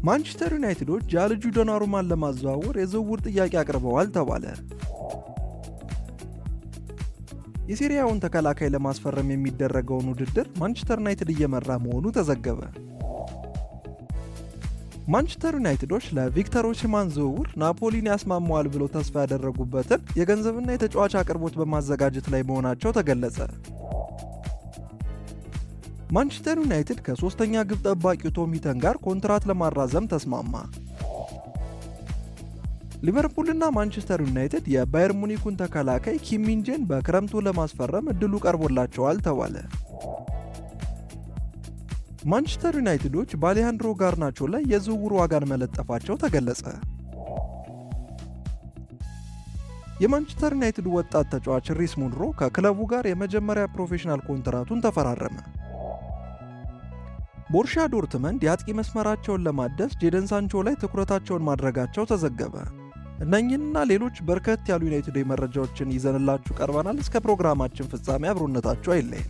ማንቸስተር ዩናይትዶች ጃልጁ ዶናሩማን ለማዘዋወር የዝውውር ጥያቄ አቅርበዋል ተባለ። የሴሪያውን ተከላካይ ለማስፈረም የሚደረገውን ውድድር ማንቸስተር ዩናይትድ እየመራ መሆኑ ተዘገበ። ማንቸስተር ዩናይትዶች ለቪክተር ኦሲማን ዝውውር ናፖሊን ያስማማዋል ብለው ተስፋ ያደረጉበትን የገንዘብና የተጫዋች አቅርቦት በማዘጋጀት ላይ መሆናቸው ተገለጸ። ማንቸስተር ዩናይትድ ከሶስተኛ ግብ ጠባቂው ቶም ሂተን ጋር ኮንትራት ለማራዘም ተስማማ። ሊቨርፑልና ማንቸስተር ዩናይትድ የባየር ሙኒኩን ተከላካይ ኪም ሚንጄን በክረምቱ ለማስፈረም እድሉ ቀርቦላቸዋል ተባለ። ማንቸስተር ዩናይትዶች በአሌሃንድሮ ጋርናቾ ላይ የዝውውር ዋጋን መለጠፋቸው ተገለጸ። የማንቸስተር ዩናይትድ ወጣት ተጫዋች ሪስ ሙንሮ ከክለቡ ጋር የመጀመሪያ ፕሮፌሽናል ኮንትራቱን ተፈራረመ። ቦሩሲያ ዶርትመንድ የአጥቂ መስመራቸውን ለማደስ ጄደን ሳንቾ ላይ ትኩረታቸውን ማድረጋቸው ተዘገበ። እነኚህንና ሌሎች በርከት ያሉ ዩናይትድ መረጃዎችን ይዘንላችሁ ቀርበናል። እስከ ፕሮግራማችን ፍጻሜ አብሮነታችሁ አይለይም።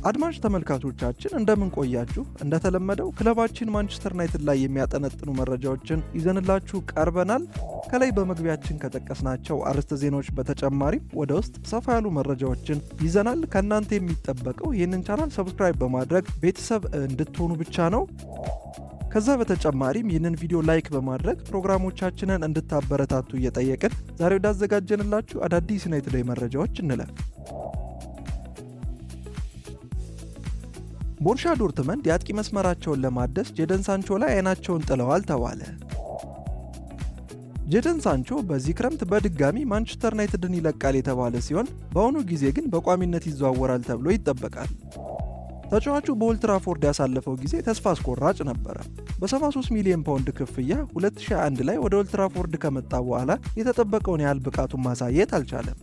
አድማጭ ተመልካቾቻችን እንደምን ቆያችሁ? እንደተለመደው ክለባችን ማንቸስተር ዩናይትድ ላይ የሚያጠነጥኑ መረጃዎችን ይዘንላችሁ ቀርበናል። ከላይ በመግቢያችን ከጠቀስናቸው አርዕስተ ዜናዎች በተጨማሪም ወደ ውስጥ ሰፋ ያሉ መረጃዎችን ይዘናል። ከእናንተ የሚጠበቀው ይህንን ቻናል ሰብስክራይብ በማድረግ ቤተሰብ እንድትሆኑ ብቻ ነው። ከዛ በተጨማሪም ይህንን ቪዲዮ ላይክ በማድረግ ፕሮግራሞቻችንን እንድታበረታቱ እየጠየቅን ዛሬ ወዳዘጋጀንላችሁ አዳዲስ ዩናይትድ መረጃዎች እንለፍ። ቦሩሲያ ዶርትመንድ የአጥቂ መስመራቸውን ለማደስ ጄደን ሳንቾ ላይ አይናቸውን ጥለዋል ተባለ። ጄደን ሳንቾ በዚህ ክረምት በድጋሚ ማንቸስተር ዩናይትድን ይለቃል የተባለ ሲሆን በአሁኑ ጊዜ ግን በቋሚነት ይዘዋወራል ተብሎ ይጠበቃል። ተጫዋቹ በኦልድ ትራፎርድ ያሳለፈው ጊዜ ተስፋ አስቆራጭ ነበረ። በ73 ሚሊዮን ፓውንድ ክፍያ 2021 ላይ ወደ ኦልድ ትራፎርድ ከመጣ በኋላ የተጠበቀውን ያህል ብቃቱን ማሳየት አልቻለም።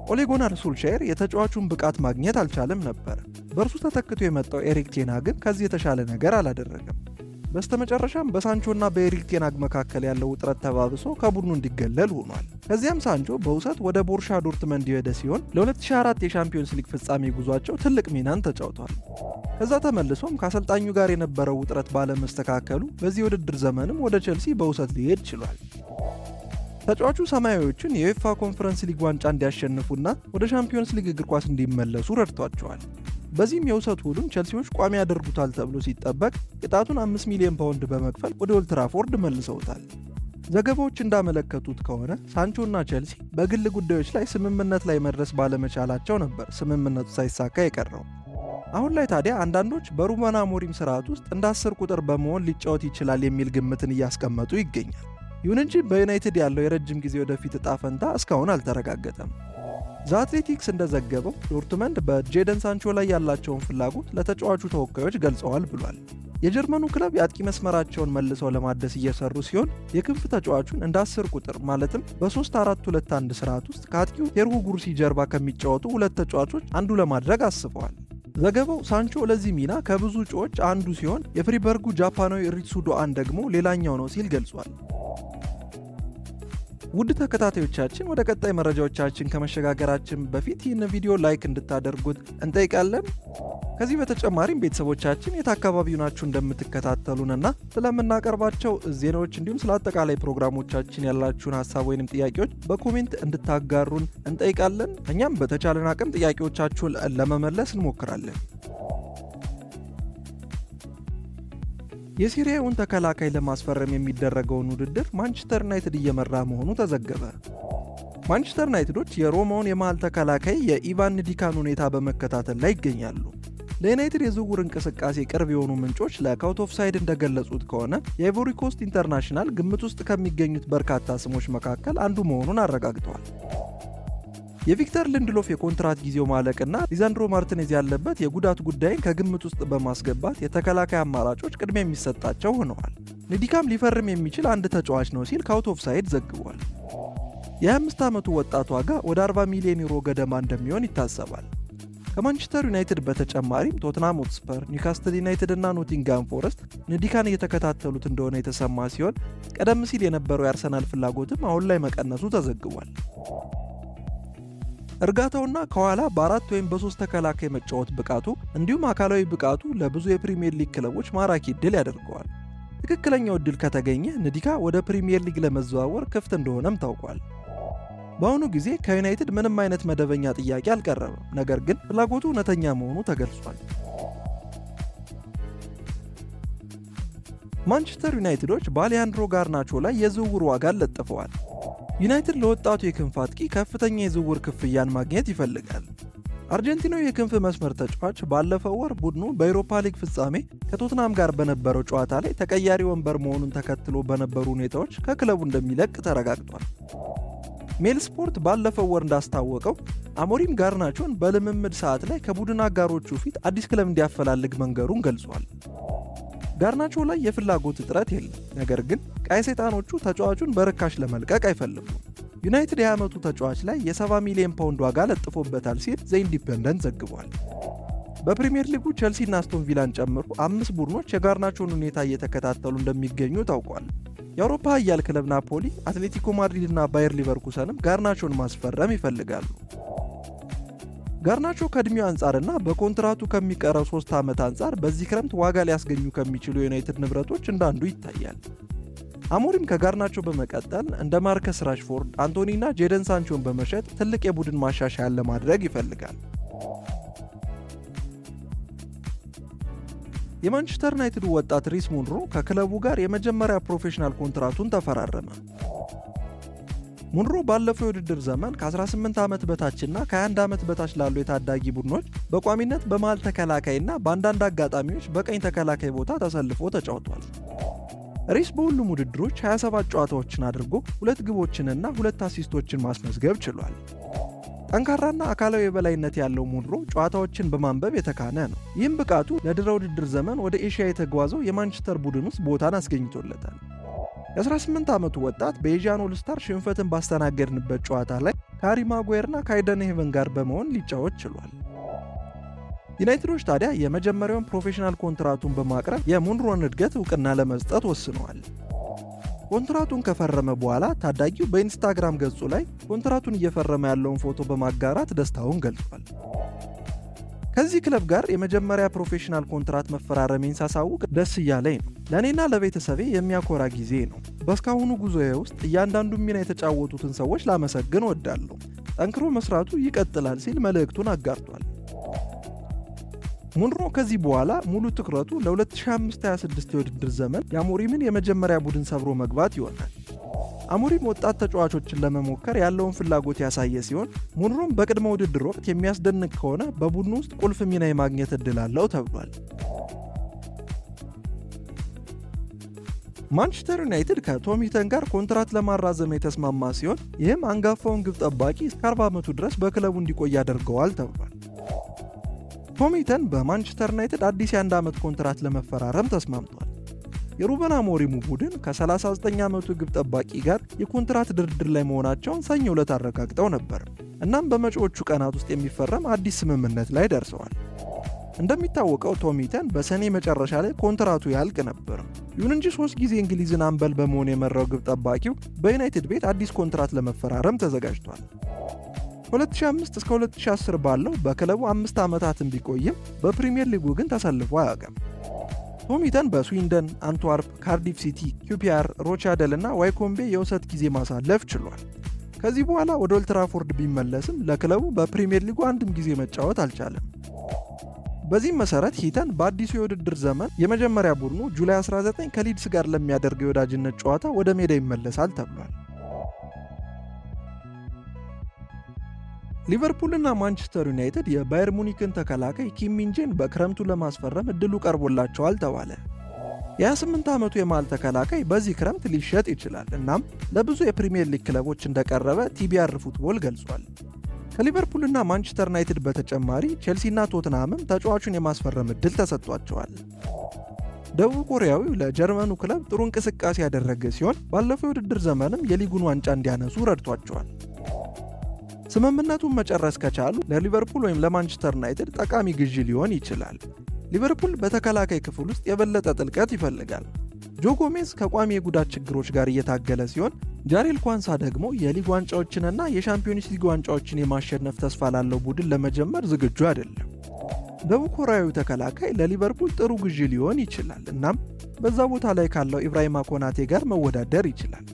ኦሌ ጉናር ሶልሻየር የተጫዋቹን ብቃት ማግኘት አልቻለም ነበር። በእርሱ ተተክቶ የመጣው ኤሪክ ቴናግ ግን ከዚህ የተሻለ ነገር አላደረገም። በስተመጨረሻም በሳንቾና በኤሪክ ቴናግ መካከል ያለው ውጥረት ተባብሶ ከቡድኑ እንዲገለል ሆኗል። ከዚያም ሳንቾ በውሰት ወደ ቦሩሲያ ዶርትመንድ የሄደ ሲሆን ለ2004 የሻምፒዮንስ ሊግ ፍጻሜ ጉዟቸው ትልቅ ሚናን ተጫውቷል። ከዛ ተመልሶም ከአሰልጣኙ ጋር የነበረው ውጥረት ባለመስተካከሉ በዚህ ውድድር ዘመንም ወደ ቼልሲ በውሰት ሊሄድ ችሏል። ተጫዋቹ ሰማያዊዎቹን የዩኤፋ ኮንፈረንስ ሊግ ዋንጫ እንዲያሸንፉና ወደ ሻምፒዮንስ ሊግ እግር ኳስ እንዲመለሱ ረድቷቸዋል። በዚህም የውሰት ውሉን ቼልሲዎች ቋሚ ያደርጉታል ተብሎ ሲጠበቅ ቅጣቱን 5 ሚሊዮን ፓውንድ በመክፈል ወደ ኦልድ ትራፎርድ መልሰውታል። ዘገባዎች እንዳመለከቱት ከሆነ ሳንቾና ቼልሲ በግል ጉዳዮች ላይ ስምምነት ላይ መድረስ ባለመቻላቸው ነበር ስምምነቱ ሳይሳካ የቀረው። አሁን ላይ ታዲያ አንዳንዶች በሩበን አሞሪም ስርዓት ውስጥ እንደ 10 ቁጥር በመሆን ሊጫወት ይችላል የሚል ግምትን እያስቀመጡ ይገኛል። ይሁን እንጂ በዩናይትድ ያለው የረጅም ጊዜ ወደፊት እጣ ፈንታ እስካሁን አልተረጋገጠም። ዘ አትሌቲክስ እንደዘገበው ዶርትመንድ በጄደን ሳንቾ ላይ ያላቸውን ፍላጎት ለተጫዋቹ ተወካዮች ገልጸዋል ብሏል። የጀርመኑ ክለብ የአጥቂ መስመራቸውን መልሰው ለማደስ እየሰሩ ሲሆን የክንፍ ተጫዋቹን እንደ 10 ቁጥር ማለትም በ3-4-2-1 ስርዓት ውስጥ ከአጥቂው ቴርሁ ጉርሲ ጀርባ ከሚጫወቱ ሁለት ተጫዋቾች አንዱ ለማድረግ አስበዋል። ዘገባው ሳንቾ ለዚህ ሚና ከብዙ እጩዎች አንዱ ሲሆን የፍሪበርጉ ጃፓናዊ ሪትሱ ዶአን ደግሞ ሌላኛው ነው ሲል ገልጿል። ውድ ተከታታዮቻችን ወደ ቀጣይ መረጃዎቻችን ከመሸጋገራችን በፊት ይህን ቪዲዮ ላይክ እንድታደርጉት እንጠይቃለን። ከዚህ በተጨማሪም ቤተሰቦቻችን የት አካባቢው ናችሁ እንደምትከታተሉንና ስለምናቀርባቸው ዜናዎች እንዲሁም ስለ አጠቃላይ ፕሮግራሞቻችን ያላችሁን ሀሳብ ወይንም ጥያቄዎች በኮሜንት እንድታጋሩን እንጠይቃለን። እኛም በተቻለን አቅም ጥያቄዎቻችሁን ለመመለስ እንሞክራለን። የሴሪያውን ተከላካይ ለማስፈረም የሚደረገውን ውድድር ማንቸስተር ዩናይትድ እየመራ መሆኑ ተዘገበ። ማንቸስተር ዩናይትዶች የሮማውን የመሃል ተከላካይ የኢቫን ንዲካን ሁኔታ በመከታተል ላይ ይገኛሉ። ለዩናይትድ የዝውውር እንቅስቃሴ ቅርብ የሆኑ ምንጮች ለካውት ኦፍ ሳይድ እንደገለጹት ከሆነ የአይቮሪ ኮስት ኢንተርናሽናል ግምት ውስጥ ከሚገኙት በርካታ ስሞች መካከል አንዱ መሆኑን አረጋግጠዋል። የቪክተር ሊንድሎፍ የኮንትራት ጊዜው ማለቅና ሊዛንድሮ ማርቲኔዝ ያለበት የጉዳት ጉዳይን ከግምት ውስጥ በማስገባት የተከላካይ አማራጮች ቅድሚያ የሚሰጣቸው ሆነዋል። ንዲካም ሊፈርም የሚችል አንድ ተጫዋች ነው ሲል ካውት ኦፍ ሳይድ ዘግቧል። የ25 ዓመቱ ወጣት ዋጋ ወደ 40 ሚሊዮን ዩሮ ገደማ እንደሚሆን ይታሰባል። ከማንቸስተር ዩናይትድ በተጨማሪም ቶትናም ሆትስፐር፣ ኒውካስትል ዩናይትድ እና ኖቲንጋም ፎረስት ንዲካን እየተከታተሉት እንደሆነ የተሰማ ሲሆን ቀደም ሲል የነበረው የአርሰናል ፍላጎትም አሁን ላይ መቀነሱ ተዘግቧል። እርጋታውና ከኋላ በ4 ወይም በ3 ተከላካይ መጫወት ብቃቱ እንዲሁም አካላዊ ብቃቱ ለብዙ የፕሪሚየር ሊግ ክለቦች ማራኪ ዕድል ያደርገዋል። ትክክለኛው ዕድል ከተገኘ ንዲካ ወደ ፕሪሚየር ሊግ ለመዘዋወር ክፍት እንደሆነም ታውቋል። በአሁኑ ጊዜ ከዩናይትድ ምንም አይነት መደበኛ ጥያቄ አልቀረበም፣ ነገር ግን ፍላጎቱ እውነተኛ መሆኑ ተገልጿል። ማንቸስተር ዩናይትዶች በአሊያንድሮ ጋርናቾ ላይ የዝውውር ዋጋን ለጥፈዋል። ዩናይትድ ለወጣቱ የክንፍ አጥቂ ከፍተኛ የዝውውር ክፍያን ማግኘት ይፈልጋል። አርጀንቲናዊ የክንፍ መስመር ተጫዋች ባለፈው ወር ቡድኑ በአውሮፓ ሊግ ፍጻሜ ከቶትናም ጋር በነበረው ጨዋታ ላይ ተቀያሪ ወንበር መሆኑን ተከትሎ በነበሩ ሁኔታዎች ከክለቡ እንደሚለቅ ተረጋግጧል። ሜል ስፖርት ባለፈው ወር እንዳስታወቀው አሞሪም ጋርናቾን በልምምድ ሰዓት ላይ ከቡድን አጋሮቹ ፊት አዲስ ክለብ እንዲያፈላልግ መንገሩን ገልጿል። ጋርናቾ ላይ የፍላጎት እጥረት የለም፣ ነገር ግን ቀይ ሰይጣኖቹ ተጫዋቹን በርካሽ ለመልቀቅ አይፈልጉም። ዩናይትድ የ20 ዓመቱ ተጫዋች ላይ የ70 ሚሊዮን ፓውንድ ዋጋ ለጥፎበታል ሲል ዘ ኢንዲፔንደንት ዘግቧል። በፕሪሚየር ሊጉ ቼልሲና አስቶን ቪላን ጨምሮ 5 ቡድኖች የጋርናቾን ሁኔታ እየተከታተሉ እንደሚገኙ ታውቋል። የአውሮፓ ኃያል ክለብ ናፖሊ፣ አትሌቲኮ ማድሪድ እና ባየር ሊቨርኩሰንም ጋርናቾን ማስፈረም ይፈልጋሉ። ጋርናቾ ከዕድሜው አንጻርና በኮንትራቱ ከሚቀረው 3 ዓመት አንጻር በዚህ ክረምት ዋጋ ሊያስገኙ ከሚችሉ የዩናይትድ ንብረቶች እንዳንዱ ይታያል። አሞሪም ከጋርናቾ በመቀጠል እንደ ማርከስ ራሽፎርድ፣ አንቶኒና ጄደን ሳንቾን በመሸጥ ትልቅ የቡድን ማሻሻያን ለማድረግ ይፈልጋል። የማንቸስተር ዩናይትድ ወጣት ሪስ ሙንሮ ከክለቡ ጋር የመጀመሪያ ፕሮፌሽናል ኮንትራቱን ተፈራረመ። ሙንሮ ባለፈው የውድድር ዘመን ከ18 ዓመት በታችና ከ21 ዓመት በታች ላሉ የታዳጊ ቡድኖች በቋሚነት በመሃል ተከላካይና በአንዳንድ አጋጣሚዎች በቀኝ ተከላካይ ቦታ ተሰልፎ ተጫውቷል። ሪስ በሁሉም ውድድሮች 27 ጨዋታዎችን አድርጎ 2 ግቦችንና 2 አሲስቶችን ማስመዝገብ ችሏል። ጠንካራና አካላዊ የበላይነት ያለው ሙንሮ ጨዋታዎችን በማንበብ የተካነ ነው። ይህም ብቃቱ ለድህረ ውድድር ዘመን ወደ ኤሽያ የተጓዘው የማንቸስተር ቡድን ውስጥ ቦታን አስገኝቶለታል። የ18 ዓመቱ ወጣት በኤዥያን ኦል ስታር ሽንፈትን ባስተናገድንበት ጨዋታ ላይ ከሃሪ ማጓየርና ከአይደን ሄቨን ጋር በመሆን ሊጫወት ችሏል። ዩናይትዶች ታዲያ የመጀመሪያውን ፕሮፌሽናል ኮንትራቱን በማቅረብ የሙንሮን እድገት እውቅና ለመስጠት ወስነዋል። ኮንትራቱን ከፈረመ በኋላ ታዳጊው በኢንስታግራም ገጹ ላይ ኮንትራቱን እየፈረመ ያለውን ፎቶ በማጋራት ደስታውን ገልጿል። ከዚህ ክለብ ጋር የመጀመሪያ ፕሮፌሽናል ኮንትራት መፈራረሜን ሳሳውቅ ደስ እያለኝ ነው። ለእኔና ለቤተሰቤ የሚያኮራ ጊዜ ነው። በእስካሁኑ ጉዞዬ ውስጥ እያንዳንዱ ሚና የተጫወቱትን ሰዎች ላመሰግን እወዳለሁ። ጠንክሮ መስራቱ ይቀጥላል ሲል መልእክቱን አጋርቷል። ሙንሮ ከዚህ በኋላ ሙሉ ትኩረቱ ለ2025-26 የውድድር ዘመን የአሞሪምን የመጀመሪያ ቡድን ሰብሮ መግባት ይሆናል። አሞሪም ወጣት ተጫዋቾችን ለመሞከር ያለውን ፍላጎት ያሳየ ሲሆን ሙንሮም በቅድመ ውድድር ወቅት የሚያስደንቅ ከሆነ በቡድኑ ውስጥ ቁልፍ ሚና የማግኘት ዕድል አለው ተብሏል። ማንቸስተር ዩናይትድ ከቶም ሂተን ጋር ኮንትራት ለማራዘም የተስማማ ሲሆን ይህም አንጋፋውን ግብ ጠባቂ እስከ 40 ዓመቱ ድረስ በክለቡ እንዲቆይ ያደርገዋል ተብሏል። ቶም ሂተን በማንቸስተር ዩናይትድ አዲስ የ1 ዓመት ኮንትራት ለመፈራረም ተስማምቷል። የሩበን አሞሪሙ ቡድን ከ39 ዓመቱ ግብ ጠባቂ ጋር የኮንትራት ድርድር ላይ መሆናቸውን ሰኞ ዕለት አረጋግጠው ነበር። እናም በመጪዎቹ ቀናት ውስጥ የሚፈረም አዲስ ስምምነት ላይ ደርሰዋል። እንደሚታወቀው ቶም ሂተን በሰኔ መጨረሻ ላይ ኮንትራቱ ያልቅ ነበር። ይሁን እንጂ 3 ጊዜ እንግሊዝን አምበል በመሆን የመራው ግብ ጠባቂው በዩናይትድ ቤት አዲስ ኮንትራት ለመፈራረም ተዘጋጅቷል። ከ2005 እስከ 2010 ባለው በክለቡ 5 ዓመታትን ቢቆይም በፕሪሚየር ሊጉ ግን ተሰልፎ አያውቅም። ቶም ሂተን በስዊንደን፣ አንትዋርፕ፣ ካርዲፍ ሲቲ፣ ኪውፒአር፣ ሮቻደል እና ዋይኮምቤ የውሰት ጊዜ ማሳለፍ ችሏል። ከዚህ በኋላ ወደ ኦልድ ትራፎርድ ቢመለስም ለክለቡ በፕሪሚየር ሊጉ አንድም ጊዜ መጫወት አልቻለም። በዚህም መሰረት ሂተን በአዲሱ የውድድር ዘመን የመጀመሪያ ቡድኑ ጁላይ 19 ከሊድስ ጋር ለሚያደርገው የወዳጅነት ጨዋታ ወደ ሜዳ ይመለሳል ተብሏል። ሊቨርፑልና ማንቸስተር ዩናይትድ የባየር ሙኒክን ተከላካይ ኪም ሚንጄን በክረምቱ ለማስፈረም እድሉ ቀርቦላቸዋል ተባለ። የ28 ዓመቱ የመሃል ተከላካይ በዚህ ክረምት ሊሸጥ ይችላል። እናም ለብዙ የፕሪሚየር ሊግ ክለቦች እንደቀረበ ቲቢአር ፉትቦል ገልጿል። ከሊቨርፑልና ማንቸስተር ዩናይትድ በተጨማሪ ቼልሲና ቶትንሃምም ተጫዋቹን የማስፈረም እድል ተሰጥቷቸዋል። ደቡብ ኮሪያዊው ለጀርመኑ ክለብ ጥሩ እንቅስቃሴ ያደረገ ሲሆን ባለፈው የውድድር ዘመንም የሊጉን ዋንጫ እንዲያነሱ ረድቷቸዋል። ስምምነቱን መጨረስ ከቻሉ ለሊቨርፑል ወይም ለማንቸስተር ዩናይትድ ጠቃሚ ግዢ ሊሆን ይችላል። ሊቨርፑል በተከላካይ ክፍል ውስጥ የበለጠ ጥልቀት ይፈልጋል። ጆ ጎሜዝ ከቋሚ የጉዳት ችግሮች ጋር እየታገለ ሲሆን ጃሬል ኳንሳ ደግሞ የሊግ ዋንጫዎችንና የሻምፒዮንስ ሊግ ዋንጫዎችን የማሸነፍ ተስፋ ላለው ቡድን ለመጀመር ዝግጁ አይደለም። ደቡብ ኮሪያዊው ተከላካይ ለሊቨርፑል ጥሩ ግዢ ሊሆን ይችላል። እናም በዛ ቦታ ላይ ካለው ኢብራሂማ ኮናቴ ጋር መወዳደር ይችላል።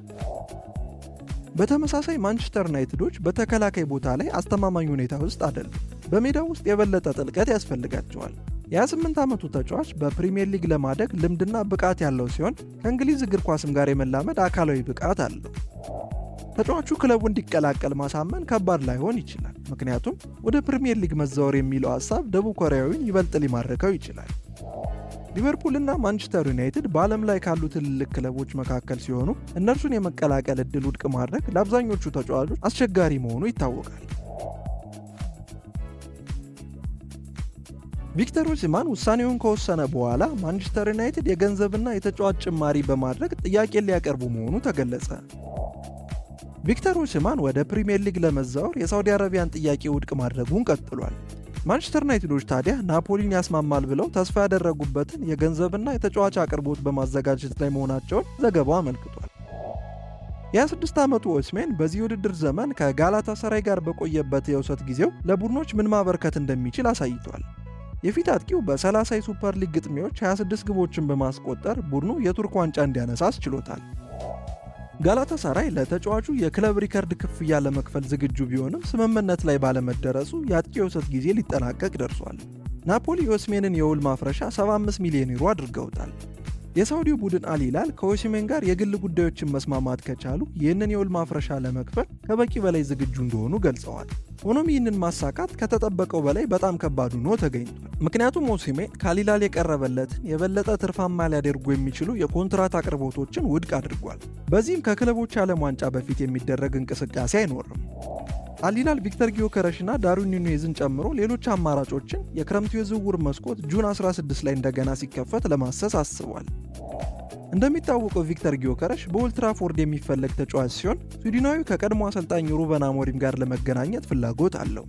በተመሳሳይ ማንቸስተር ዩናይትዶች በተከላካይ ቦታ ላይ አስተማማኝ ሁኔታ ውስጥ አይደሉም። በሜዳው ውስጥ የበለጠ ጥልቀት ያስፈልጋቸዋል። የ28 ዓመቱ ተጫዋች በፕሪሚየር ሊግ ለማደግ ልምድና ብቃት ያለው ሲሆን ከእንግሊዝ እግር ኳስም ጋር የመላመድ አካላዊ ብቃት አለው። ተጫዋቹ ክለቡ እንዲቀላቀል ማሳመን ከባድ ላይሆን ይችላል፣ ምክንያቱም ወደ ፕሪሚየር ሊግ መዛወር የሚለው ሐሳብ ደቡብ ኮሪያዊን ይበልጥ ሊማርከው ይችላል። ሊቨርፑል እና ማንቸስተር ዩናይትድ በዓለም ላይ ካሉ ትልልቅ ክለቦች መካከል ሲሆኑ እነርሱን የመቀላቀል ዕድል ውድቅ ማድረግ ለአብዛኞቹ ተጫዋቾች አስቸጋሪ መሆኑ ይታወቃል። ቪክተር ኦሲማን ውሳኔውን ከወሰነ በኋላ ማንቸስተር ዩናይትድ የገንዘብና የተጫዋች ጭማሪ በማድረግ ጥያቄን ሊያቀርቡ መሆኑ ተገለጸ። ቪክተር ኦሲማን ወደ ፕሪሚየር ሊግ ለመዛወር የሳውዲ አረቢያን ጥያቄ ውድቅ ማድረጉን ቀጥሏል። ማንቸስተር ዩናይትዶች ታዲያ ናፖሊን ያስማማል ብለው ተስፋ ያደረጉበትን የገንዘብና የተጫዋች አቅርቦት በማዘጋጀት ላይ መሆናቸውን ዘገባው አመልክቷል። የ26 ዓመቱ ኦሲሜን በዚህ ውድድር ዘመን ከጋላታሳራይ ጋር በቆየበት የውሰት ጊዜው ለቡድኖች ምን ማበርከት እንደሚችል አሳይቷል። የፊት አጥቂው በ30 የሱፐር ሊግ ግጥሚያዎች 26 ግቦችን በማስቆጠር ቡድኑ የቱርክ ዋንጫ እንዲያነሳ አስችሎታል። ጋላታሳራይ ለተጫዋቹ የክለብ ሪከርድ ክፍያ ለመክፈል ዝግጁ ቢሆንም ስምምነት ላይ ባለመደረሱ የአጥቂ የውሰት ጊዜ ሊጠናቀቅ ደርሷል። ናፖሊ የኦሲሜንን የውል ማፍረሻ 75 ሚሊዮን ዩሮ አድርገውታል። የሳውዲው ቡድን አል ሂላል ከኦሲሜን ጋር የግል ጉዳዮችን መስማማት ከቻሉ ይህንን የውል ማፍረሻ ለመክፈል ከበቂ በላይ ዝግጁ እንደሆኑ ገልጸዋል። ሆኖም ይህንን ማሳካት ከተጠበቀው በላይ በጣም ከባድ ሆኖ ተገኝቷል። ምክንያቱም ኦሲሜን ከአል ሂላል የቀረበለትን የበለጠ ትርፋማ ሊያደርጉ የሚችሉ የኮንትራት አቅርቦቶችን ውድቅ አድርጓል። በዚህም ከክለቦች ዓለም ዋንጫ በፊት የሚደረግ እንቅስቃሴ አይኖርም። አል ሂላል ቪክተር ጊዮከረሽ እና ዳርዊን ኑኔዝን ጨምሮ ሌሎች አማራጮችን የክረምቱ የዝውውር መስኮት ጁን 16 ላይ እንደገና ሲከፈት ለማሰስ አስቧል። እንደሚታወቀው ቪክተር ጊዮከረሽ በኦልድ ትራፎርድ የሚፈለግ ተጫዋች ሲሆን ስዊድናዊው ከቀድሞ አሰልጣኝ ሩበን አሞሪም ጋር ለመገናኘት ፍላጎት አለው።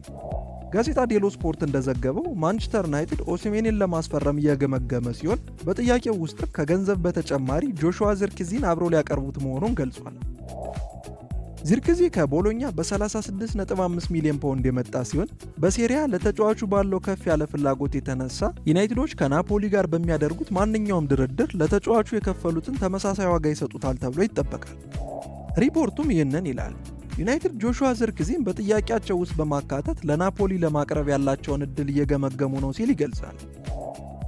ጋዜጣ ዴሎ ስፖርት እንደዘገበው ማንቸስተር ዩናይትድ ኦሲሜንን ለማስፈረም እየገመገመ ሲሆን በጥያቄው ውስጥ ከገንዘብ በተጨማሪ ጆሹዋ ዚርክዚን አብረው ሊያቀርቡት መሆኑን ገልጿል። ዚርክዚ ከቦሎኛ በ36.5 ሚሊዮን ፓውንድ የመጣ ሲሆን በሴሪያ ለተጫዋቹ ባለው ከፍ ያለ ፍላጎት የተነሳ ዩናይትዶች ከናፖሊ ጋር በሚያደርጉት ማንኛውም ድርድር ለተጫዋቹ የከፈሉትን ተመሳሳይ ዋጋ ይሰጡታል ተብሎ ይጠበቃል። ሪፖርቱም ይህንን ይላል። ዩናይትድ ጆሹዋ ዚርክዚን በጥያቄያቸው ውስጥ በማካተት ለናፖሊ ለማቅረብ ያላቸውን ዕድል እየገመገሙ ነው ሲል ይገልጻል።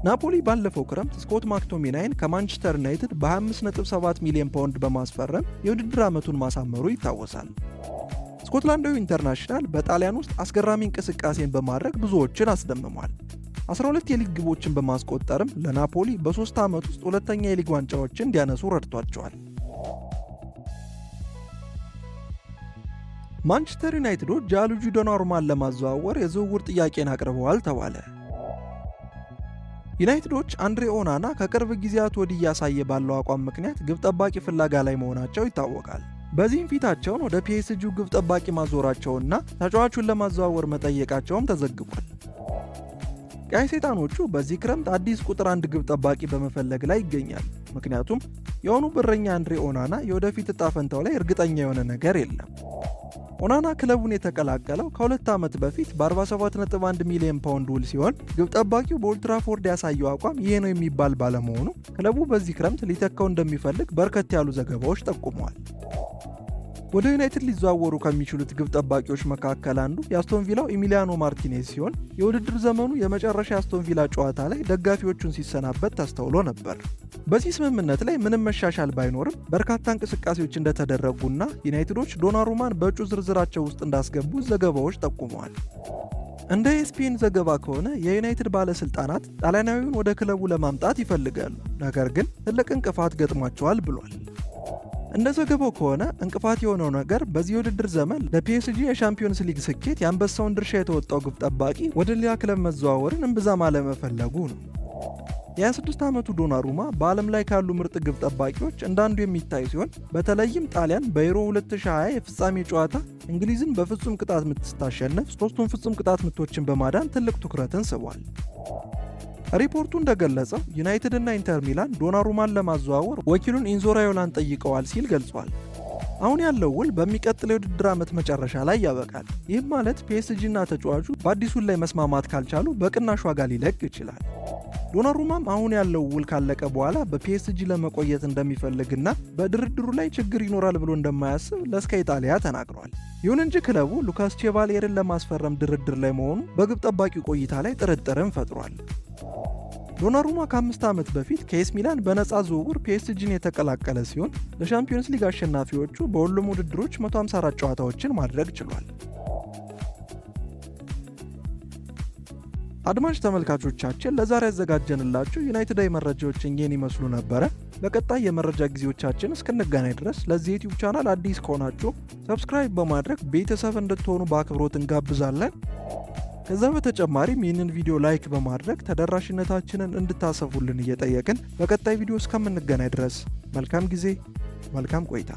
ናፖሊ ባለፈው ክረምት ስኮት ማክቶሚናይን ከማንቸስተር ዩናይትድ በ25.7 ሚሊዮን ፓውንድ በማስፈረም የውድድር ዓመቱን ማሳመሩ ይታወሳል። ስኮትላንዳዊው ኢንተርናሽናል በጣሊያን ውስጥ አስገራሚ እንቅስቃሴን በማድረግ ብዙዎችን አስደምሟል። 12 የሊግ ግቦችን በማስቆጠርም ለናፖሊ በ3 ዓመት ውስጥ ሁለተኛ የሊግ ዋንጫዎችን እንዲያነሱ ረድቷቸዋል። ማንቸስተር ዩናይትዶች ጃንሉጂ ዶናሩማን ለማዘዋወር የዝውውር ጥያቄን አቅርበዋል ተባለ። ዩናይትዶች አንድሬ ኦናና ከቅርብ ጊዜያት ወዲህ እያሳየ ባለው አቋም ምክንያት ግብ ጠባቂ ፍለጋ ላይ መሆናቸው ይታወቃል። በዚህም ፊታቸውን ወደ ፒኤስጂው ግብ ጠባቂ ማዞራቸውና ተጫዋቹን ለማዘዋወር መጠየቃቸውም ተዘግቧል። ቀይ ሰይጣኖቹ በዚህ ክረምት አዲስ ቁጥር 1 ግብ ጠባቂ በመፈለግ ላይ ይገኛሉ። ምክንያቱም የሆኑ በረኛ አንድሬ ኦናና የወደፊት ዕጣ ፈንታው ላይ እርግጠኛ የሆነ ነገር የለም። ኦናና ክለቡን የተቀላቀለው ከ2 ዓመት በፊት በ47.1 ሚሊዮን ፓውንድ ውል ሲሆን ግብ ጠባቂው በኦልድ ትራፎርድ ያሳየው አቋም ይሄ ነው የሚባል ባለመሆኑ ክለቡ በዚህ ክረምት ሊተካው እንደሚፈልግ በርከት ያሉ ዘገባዎች ጠቁመዋል። ወደ ዩናይትድ ሊዘዋወሩ ከሚችሉት ግብ ጠባቂዎች መካከል አንዱ የአስቶን ቪላው ኢሚሊያኖ ማርቲኔዝ ሲሆን የውድድር ዘመኑ የመጨረሻ የአስቶን ቪላ ጨዋታ ላይ ደጋፊዎቹን ሲሰናበት ተስተውሎ ነበር። በዚህ ስምምነት ላይ ምንም መሻሻል ባይኖርም በርካታ እንቅስቃሴዎች እንደተደረጉና ዩናይትዶች ዶናሩማን በእጩ ዝርዝራቸው ውስጥ እንዳስገቡ ዘገባዎች ጠቁመዋል። እንደ ኤስፒኤን ዘገባ ከሆነ የዩናይትድ ባለስልጣናት ጣሊያናዊውን ወደ ክለቡ ለማምጣት ይፈልጋሉ፣ ነገር ግን ትልቅ እንቅፋት ገጥሟቸዋል ብሏል። እንደ ዘገባው ከሆነ እንቅፋት የሆነው ነገር በዚህ የውድድር ዘመን ለፒኤስጂ የሻምፒዮንስ ሊግ ስኬት የአንበሳውን ድርሻ የተወጣው ግብ ጠባቂ ወደ ሌላ ክለብ መዘዋወርን እምብዛም አለመፈለጉ ነው። የ26 ዓመቱ ዶናሩማ በዓለም ላይ ካሉ ምርጥ ግብ ጠባቂዎች እንዳንዱ የሚታይ ሲሆን በተለይም ጣሊያን በዩሮ 2020 የፍጻሜ ጨዋታ እንግሊዝን በፍጹም ቅጣት ምት ስታሸነፍ 3ቱን ፍጹም ቅጣት ምቶችን በማዳን ትልቅ ትኩረትን ስቧል። ሪፖርቱ እንደገለጸው ዩናይትድ እና ኢንተር ሚላን ዶናሩማን ለማዘዋወር ወኪሉን ኢንዞ ራዮላን ጠይቀዋል ሲል ገልጿል። አሁን ያለው ውል በሚቀጥለው የውድድር ዓመት መጨረሻ ላይ ያበቃል። ይህም ማለት ፒኤስጂ እና ተጫዋቹ በአዲሱ ውል ላይ መስማማት ካልቻሉ በቅናሽ ዋጋ ሊለቅ ይችላል። ዶናሩማም አሁን ያለው ውል ካለቀ በኋላ በፒኤስጂ ለመቆየት እንደሚፈልግና በድርድሩ ላይ ችግር ይኖራል ብሎ እንደማያስብ ለስካይ ኢጣሊያ ተናግሯል። ይሁን እንጂ ክለቡ ሉካስ ቼቫሊየርን ለማስፈረም ድርድር ላይ መሆኑ በግብ ጠባቂው ቆይታ ላይ ጥርጥርን ፈጥሯል። ዶናሩማ ከ5 ዓመት በፊት ከኤስ ሚላን በነፃ ዝውውር ፒኤስጂን የተቀላቀለ ሲሆን ለሻምፒዮንስ ሊግ አሸናፊዎቹ በሁሉም ውድድሮች 154 ጨዋታዎችን ማድረግ ችሏል። አድማጭ ተመልካቾቻችን ለዛሬ ያዘጋጀንላችሁ ዩናይትዳዊ መረጃዎች እኚህን ይመስሉ ነበረ። በቀጣይ የመረጃ ጊዜዎቻችን እስክንገናኝ ድረስ ለዚህ ዩቲዩብ ቻናል አዲስ ከሆናችሁ ሰብስክራይብ በማድረግ ቤተሰብ እንድትሆኑ በአክብሮት እንጋብዛለን። ከዛ በተጨማሪም ይህንን ቪዲዮ ላይክ በማድረግ ተደራሽነታችንን እንድታሰፉልን እየጠየቅን በቀጣይ ቪዲዮ እስከምንገናኝ ድረስ መልካም ጊዜ፣ መልካም ቆይታ።